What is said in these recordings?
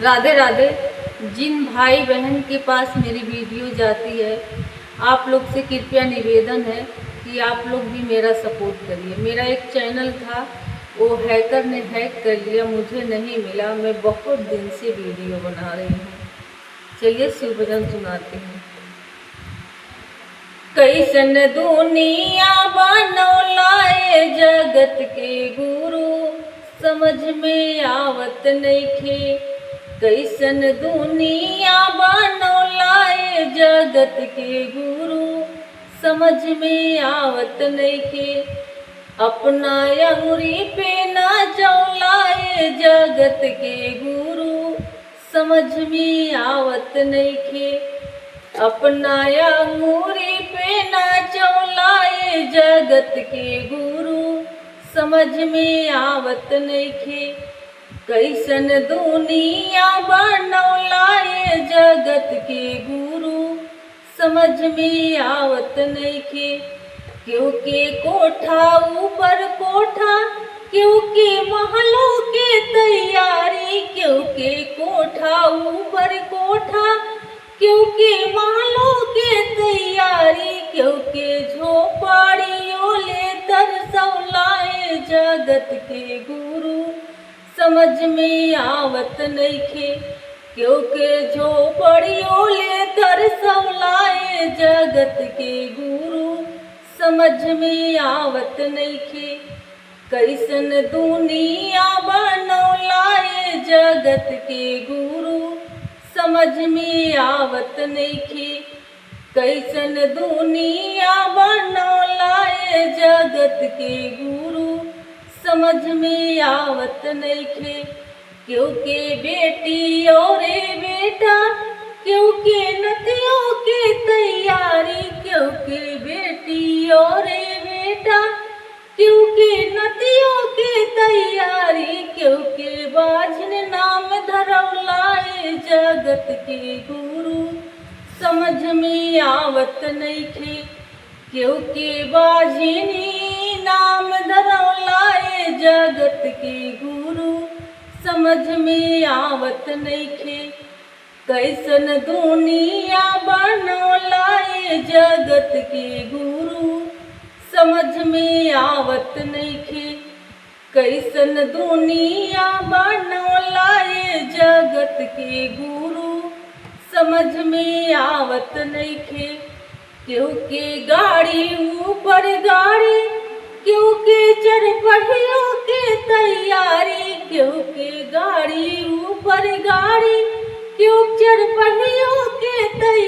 राधे राधे। जिन भाई बहन के पास मेरी वीडियो जाती है, आप लोग से कृपया निवेदन है कि आप लोग भी मेरा सपोर्ट करिए। मेरा एक चैनल था, वो हैकर ने हैक कर लिया, मुझे नहीं मिला। मैं बहुत दिन से वीडियो बना रही हूँ। चलिए शिव भजन सुनाते हैं। कैसन दुनिया बनौलाए जगत के गुरु, समझ में आवत नइखे। कैसन दुनिया बनौलाए जगत के गुरु, समझ में आवत नइखे। अपना अंगुरी पे ना चौलाए जगत के गुरु, समझ में आवत नइखे। अपना अंगूरी पे ना चौलाए जगत के गुरु, समझ में आवत नइखे। कैसन दुनिया बनौलाए जगत के गुरु, समझ में आवत नइखे। क्यों के कोठा ऊपर कोठा, क्यों के महलों के तैयारी। क्यों के कोठा ऊपर कोठा, क्योंकि महलों के तैयारी। क्योंकि झोपड़ियों ले तरसौलाए जगत के गुरु, समझ में आवत नइखे। क्योंकि झोपड़ियों ले तरसौलाए जगत के गुरु, समझ में आवत नइखे। कैसन दुनिया बनौलाए जगत के गुरु, समझ में आवत नइखे। कैसन दुनिया बनौलाए जगत के गुरु, समझ में आवत नइखे। क्योंकि बेटी और बेटा, क्योंकि नदियों की तैयारी। क्योंकि बेटी और बेटा, क्योंकि नदियों की तैयारी। क्योंकि बाझिन नाम धरौलाए जगत के गुरु, समझ में आवत नइखे। क्योंकि बाझिनी नाम धरौलाए जगत के गुरु, समझ में आवत नइखे। कैसन दुनिया बनौलाए जगत के गुरु, समझ में आवत नइखे। कैसन दुनिया बनौलाए जगत के गुरु, समझ में आवत नइखे। क्योंकि गाड़ी ऊपर गाड़ी, क्योंकि चरपहियों की तैयारी। क्योंकि गाड़ी ऊपर गाड़ी, क्यों चरपहियों की तैयारी।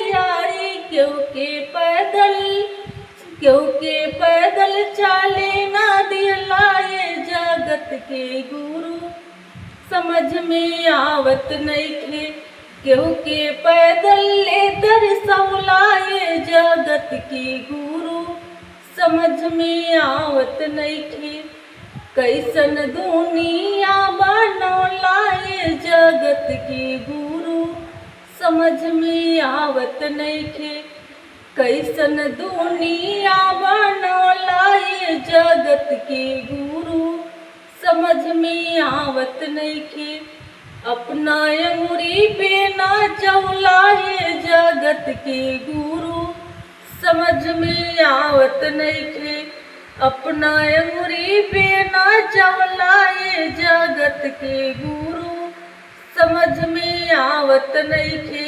क्योंकि पैदल चाले ना दिलाए जगत के गुरु, समझ में आवत नइखे। क्योंकि पैदल ले तरसौलाए जगत के गुरु, समझ में आवत नइखे। कैसन दुनिया बनौलाए जगत के गुरु, समझ में आवत नइखे। कैसन दुनिया बनौलाए जगत के गुरु, समझ में आवत नइखे। अपना अंगुरी पे ना चौलाए जगत के गुरु, समझ में आवत नइखे। अपना अंगुरी पे ना चौलाए जगत के गुरु, समझ में आवत नइखे।